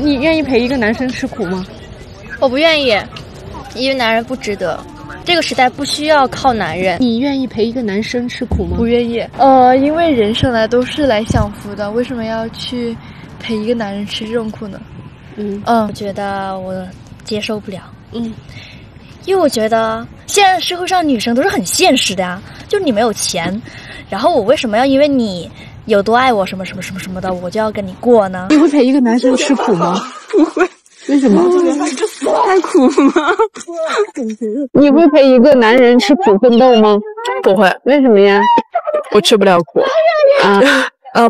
你愿意陪一个男生吃苦吗？我不愿意，因为男人不值得。这个时代不需要靠男人。你愿意陪一个男生吃苦吗？不愿意。因为人生来都是来享福的，为什么要去陪一个男人吃这种苦呢？我觉得我接受不了。因为我觉得现在社会上女生都是很现实的呀，就是你没有钱，然后我为什么要因为你有多爱我什么什么什么什么的，我就要跟你过呢？你会陪一个男生吃苦吗？不会。为什么？太苦吗？你会陪一个男人吃苦奋斗吗？不会。为什么呀？我吃不了苦。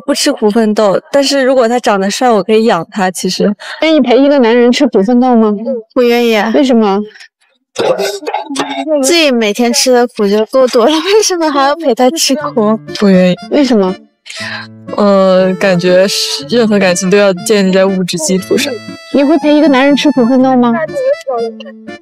不吃苦奋斗，但是如果他长得帅，我可以养他。其实愿意陪一个男人吃苦奋斗吗？不愿意。为什么？自己每天吃的苦就够多了，为什么还要陪他吃苦？不愿意。为什么？感觉任何感情都要建立在物质基础上。你会陪一个男人吃苦奋斗吗？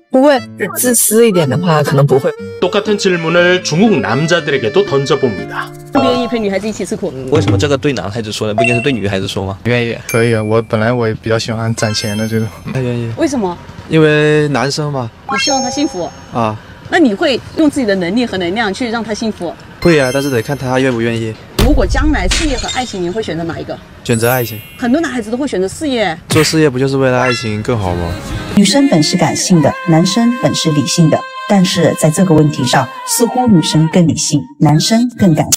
不会。自私一点的话，可能不会。 똑같은 질문을 중국 남자들에게도 던져봅니다. 不愿意陪女孩子一起吃苦。为什么这个对男孩子说呢？不应该是对女孩子说吗？愿意，可以啊。我本来也比较喜欢攒钱的这种。他愿意。为什么？因为男生嘛。你希望他幸福啊？那你会用自己的能力和能量去让他幸福？会啊，但是得看他愿不愿意。如果将来事业和爱情，你会选择哪一个？选择爱情。很多男孩子都会选择事业。做事业不就是为了爱情更好吗？女生本是感性的，男生本是理性的，但是在这个问题上，似乎女生更理性，男生更感性。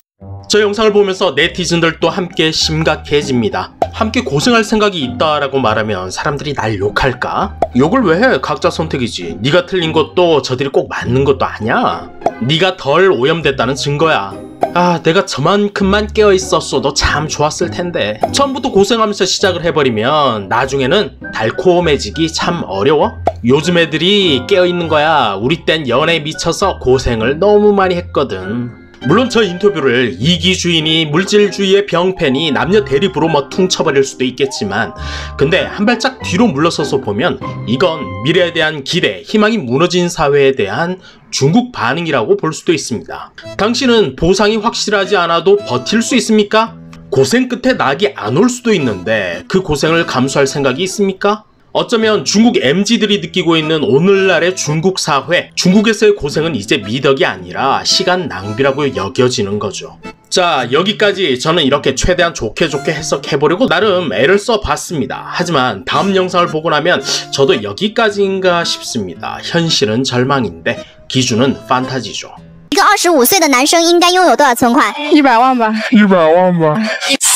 저 영상을 보면서 네티즌들도 함께 심각해집니다. 함께 고생할 생각이 있다라고 말하면 사람들이 날 욕할까? 욕을 왜 해? 각자 선택이지. 네가 틀린 것도 저들이 꼭 맞는 것도 아니야. 네가 덜 오염됐다는 증거야. 아, 내가 저만큼만 깨어있었어도 참 좋았을 텐데. 처음부터 고생하면서 시작을 해버리면 나중에는 달콤해지기 참 어려워. 요즘 애들이 깨어있는 거야. 우리 땐 연애에 미쳐서 고생을 너무 많이 했거든. 물론 저 인터뷰를 이기주의니 물질주의의 병폐니 남녀 대립으로 퉁쳐버릴 수도 있겠지만 근데 한 발짝 뒤로 물러서서 보면 이건 미래에 대한 기대, 희망이 무너진 사회에 대한 중국 반응이라고 볼 수도 있습니다. 당신은 보상이 확실하지 않아도 버틸 수 있습니까? 고생 끝에 낙이 안 올 수도 있는데 그 고생을 감수할 생각이 있습니까? 어쩌면 중국 MZ들이 느끼고 있는 오늘날의 중국 사회, 중국에서의 고생은 이제 미덕이 아니라 시간 낭비라고 여겨지는 거죠. 자, 여기까지 저는 이렇게 최대한 좋게 해석해보려고 나름 애를 써봤습니다. 하지만 다음 영상을 보고 나면 저도 여기까지인가 싶습니다. 현실은 절망인데 기준은 판타지죠. 一个25岁的男生应该拥有多少存款？100万吧。100万吧。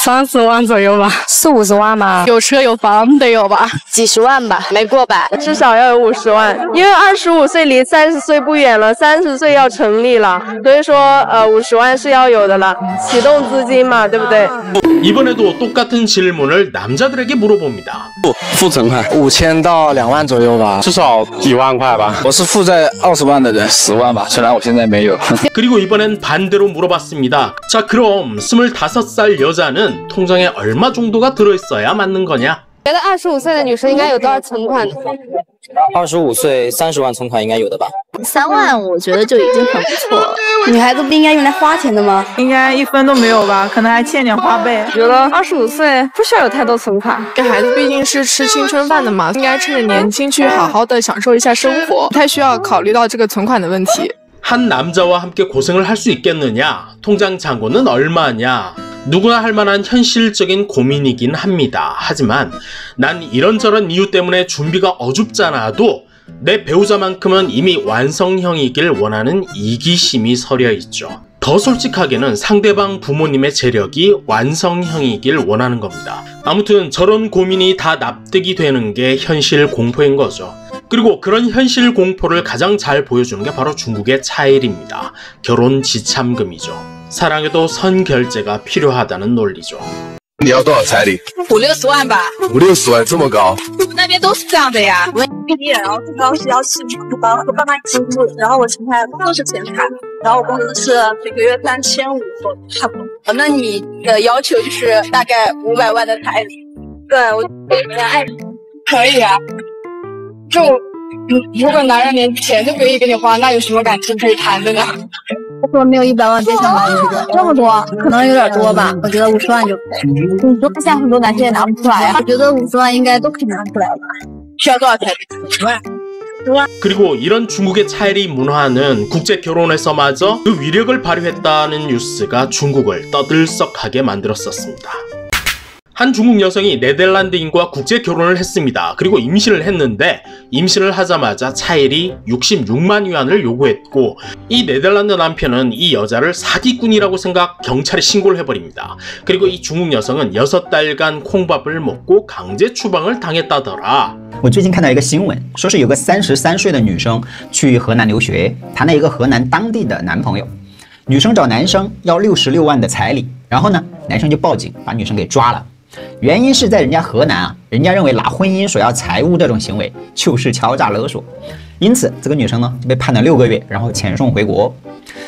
30万左右吧。40-50万吧。有车有房得有吧？几十万吧，没过百。至少要有50万，因为25岁离30岁不远了，30岁要成立了，所以说50万是要有的了，启动资金嘛，对不对？ 이번에도 똑같은 질문을 남자들에게 물어봅니다. 负存款5000到2万左右吧，至少1万块吧。我是负债20万的人，10万吧，虽然我现在没有。 그리고 이번엔 반대로 물어봤습니다. 자, 그럼 25살 여자는 통장에 얼마 정도가 들어있어야 맞는 거냐? 觉得25岁的女生应该有多少存款？25岁30万存款应该有的吧？3万我觉得就已经很不错了。女孩子不应该用来花钱的吗？应该1分都没有吧，可能还欠点花呗。觉得25岁不需要有太多存款，这孩子毕竟是吃青春饭的嘛，应该趁着年轻去好好的享受一下生活，不太需要考虑到这个存款的问题。 한 남자와 함께 고생을 할 수 있겠느냐? 통장 잔고는 얼마냐? 누구나 할 만한 현실적인 고민이긴 합니다. 하지만 난 이런저런 이유 때문에 준비가 어줍잖아도 내 배우자만큼은 이미 완성형이길 원하는 이기심이 서려 있죠. 더 솔직하게는 상대방 부모님의 재력이 완성형이길 원하는 겁니다. 아무튼 저런 고민이 다 납득이 되는 게 현실 공포인 거죠. 그리고 그런 현실 공포를 가장 잘 보여주는 게 바로 중국의 차일입니다. 결혼 지참금이죠. 사랑에도 선결제가 필요하다는 논리죠. 你要多少彩礼？50-60万吧。50-60万这么高？那边都是这样的呀。我毕业，然后最高是要7万，和爸妈一起住，然后我现在都是全卡，然后我工资是每个月3500，差不多。那你的要求就是大概500万的彩礼？对，我爱可以啊。就如果男人连钱都不愿意给你花，那有什么感情可以谈的呢？说没有100万别想买这么多，可能有点多吧。我觉得50万就可以。你说现在很多男生也拿不出来啊，我觉得50万应该都可以拿出来吧。需要多少彩礼？10万。 그리고 이런 중국의 차이리 문화는 국제 결혼에서마저 그 위력을 발휘했다는 뉴스가 중국을 떠들썩하게 만들었었습니다. 한 중국 여성이 네덜란드인과 국제 결혼을 했습니다. 그리고 임신을 했는데 임신을 하자마자 차일이 66만 위안을 요구했고 이 네덜란드 남편은 이 여자를 사기꾼이라고 생각 경찰에 신고를 해버립니다. 그리고 이 중국 여성은 6달간 콩밥을 먹고 강제 추방을 당했다더라. 我最近看到一个新闻，说是有个33岁的女生去河南留学，谈了一个河南当地的男朋友。女生找男生要66万的彩礼，然后呢，男生就报警把女生给抓了。原因是在人家河南啊，人家认为拿婚姻索要财物这种行为就是敲诈勒索，因此这个女生呢就被判了6个月，然后遣送回国。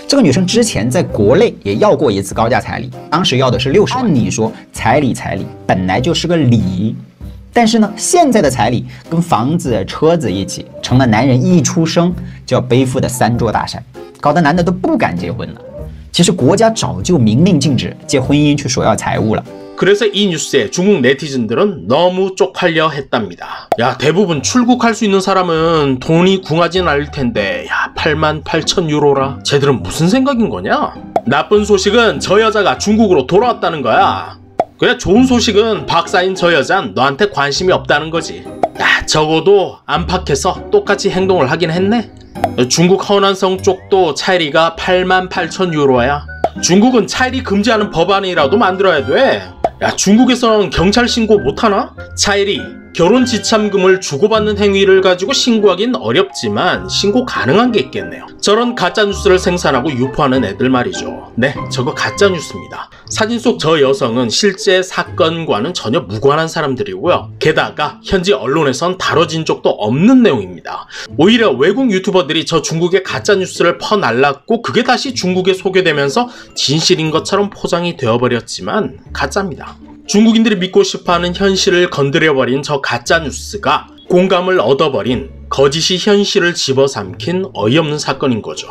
这个女生之前在国内也要过一次高价彩礼，当时要的是60万。按理说彩礼本来就是个礼。 但是呢，现在的彩礼跟房子、车子一起，成了男人一出生就要背负的3座大山，搞得男的都不敢结婚了。其实国家早就明令禁止借婚姻去索要财物了。 그래서 이 뉴스에 중국 네티즌들은 너무 쪽팔려 했답니다. 야, 대부분 출국할 수 있는 사람은 돈이 궁하진 않을 텐데 야, 88,000 유로라. 쟤들은 무슨 생각인 거냐? 나쁜 소식은 저 여자가 중국으로 돌아왔다는 거야. 그래, 좋은 소식은 박사인 저 여잔 너한테 관심이 없다는 거지. 야, 적어도 안팎에서 똑같이 행동을 하긴 했네. 중국 허난성 쪽도 차이리가 88,000 유로야. 중국은 차이리 금지하는 법안이라도 만들어야 돼. 야, 중국에서는 경찰 신고 못하나? 차이리 결혼 지참금을 주고받는 행위를 가지고 신고하긴 어렵지만 신고 가능한 게 있겠네요. 저런 가짜뉴스를 생산하고 유포하는 애들 말이죠. 네, 저거 가짜뉴스입니다. 사진 속 저 여성은 실제 사건과는 전혀 무관한 사람들이고요. 게다가 현지 언론에선 다뤄진 적도 없는 내용입니다. 오히려 외국 유튜버들이 저 중국의 가짜뉴스를 퍼날랐고 그게 다시 중국에 소개되면서 진실인 것처럼 포장이 되어버렸지만 가짜입니다. 중국인들이 믿고 싶어하는 현실을 건드려버린 저 가짜뉴스가 공감을 얻어버린 거짓이 현실을 집어삼킨 어이없는 사건인 거죠.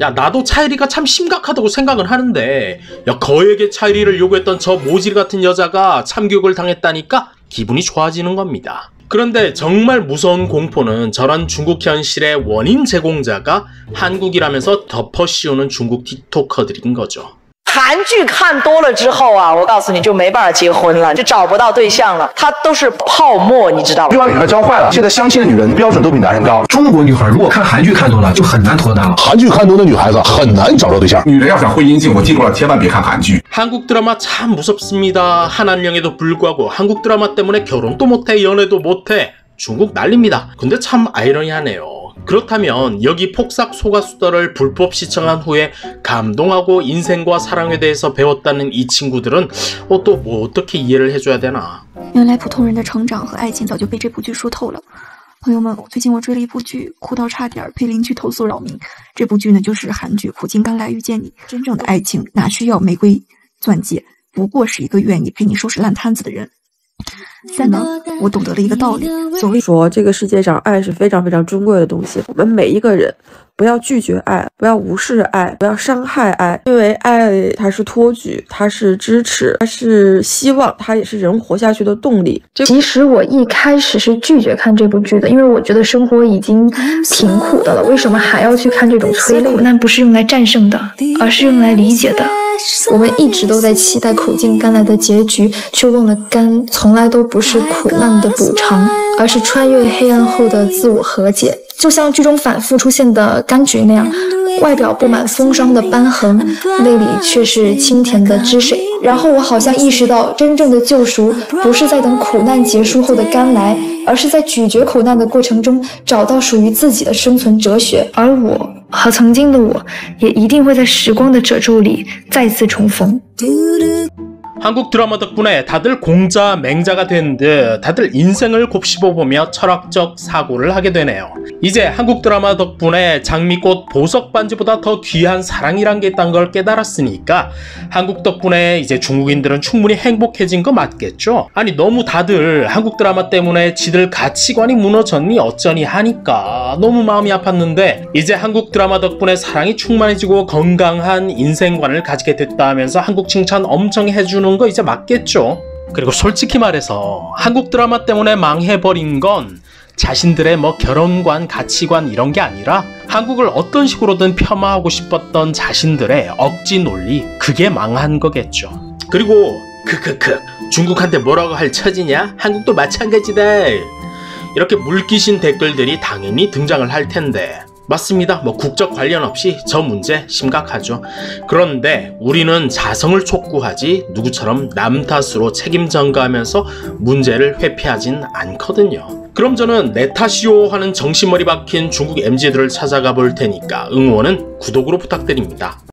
야, 나도 차이리가 참 심각하다고 생각은 하는데 야, 거액의 차이리를 요구했던 저 모질 같은 여자가 참교육을 당했다니까 기분이 좋아지는 겁니다. 그런데 정말 무서운 공포는 저런 중국 현실의 원인 제공자가 한국이라면서 덮어씌우는 중국 틱토커들인 거죠. 韩剧看多了之后啊，我告诉你就没办法结婚了，就找不到对象了，它都是泡沫，你知道吗？就把女孩教坏了。现在相亲的女人标准都比男人高。中国女孩如果看韩剧看多了，就很难脱单了。韩剧看多的女孩子很难找到对象。女人要想婚姻幸福，记住了，千万别看韩剧。 한국 드라마 참 무섭습니다. 한한령에도 불구하고 한국 드라마 때문에 결혼도 못해, 연애도 못해. 중국 난립니다. 근데 참 아이러니하네요. 그렇다면 여기 폭삭 소가수다를 불법 시청한 후에 감동하고 인생과 사랑에 대해서 배웠다는 이 친구들은 또 뭐 어떻게 이해를 해줘야 되나? 原来普通人的成长和爱情早就被这部剧说透了。朋友们，最近我追了一部剧，哭到差点被邻居投诉扰民。这部剧呢，就是韩剧《苦尽甘来遇见你》。真正的爱情哪需要玫瑰钻戒，不过是一个愿意陪你收拾烂摊子的人。 3呢，我懂得了一个道理，所谓说这个世界上爱是非常非常珍贵的东西，我们每一个人不要拒绝爱，不要无视爱，不要伤害爱，因为爱它是托举，它是支持，它是希望，它也是人活下去的动力。其实我一开始是拒绝看这部剧的，因为我觉得生活已经挺苦的了，为什么还要去看这种催泪？苦难不是用来战胜的，而是用来理解的。 我们一直都在期待苦尽甘来的结局，却忘了甘从来都不是苦难的补偿，而是穿越黑暗后的自我和解。就像剧中反复出现的柑橘那样，外表布满风霜的斑痕，内里却是清甜的汁水。然后我好像意识到，真正的救赎不是在等苦难结束后的甘来，而是在咀嚼苦难的过程中找到属于自己的生存哲学。而我和曾经的我，也一定会在时光的褶皱里再次重逢。 한국 드라마 덕분에 다들 공자 맹자가 된 듯 다들 인생을 곱씹어보며 철학적 사고를 하게 되네요. 이제 한국 드라마 덕분에 장미꽃 보석 반지보다 더 귀한 사랑이란 게 있다는 걸 깨달았으니까 한국 덕분에 이제 중국인들은 충분히 행복해진 거 맞겠죠? 아니 너무 다들 한국 드라마 때문에 지들 가치관이 무너졌니 어쩌니 하니까 너무 마음이 아팠는데 이제 한국 드라마 덕분에 사랑이 충만해지고 건강한 인생관을 가지게 됐다 하면서 한국 칭찬 엄청 해주는 거 이제 맞겠죠? 그리고 솔직히 말해서 한국 드라마 때문에 망해버린 건 자신들의 뭐 결혼관, 가치관 이런 게 아니라 한국을 어떤 식으로든 폄하하고 싶었던 자신들의 억지 논리, 그게 망한 거겠죠. 그리고 중국한테 뭐라고 할 처지냐? 한국도 마찬가지다. 이렇게 물귀신 댓글들이 당연히 등장을 할 텐데 맞습니다. 뭐 국적 관련 없이 저 문제 심각하죠. 그런데 우리는 자성을 촉구하지 누구처럼 남 탓으로 책임 전가하면서 문제를 회피하진 않거든요. 그럼 저는 내 탓이요 하는 정신머리 박힌 중국 MZ들을 찾아가 볼 테니까 응원은 구독으로 부탁드립니다.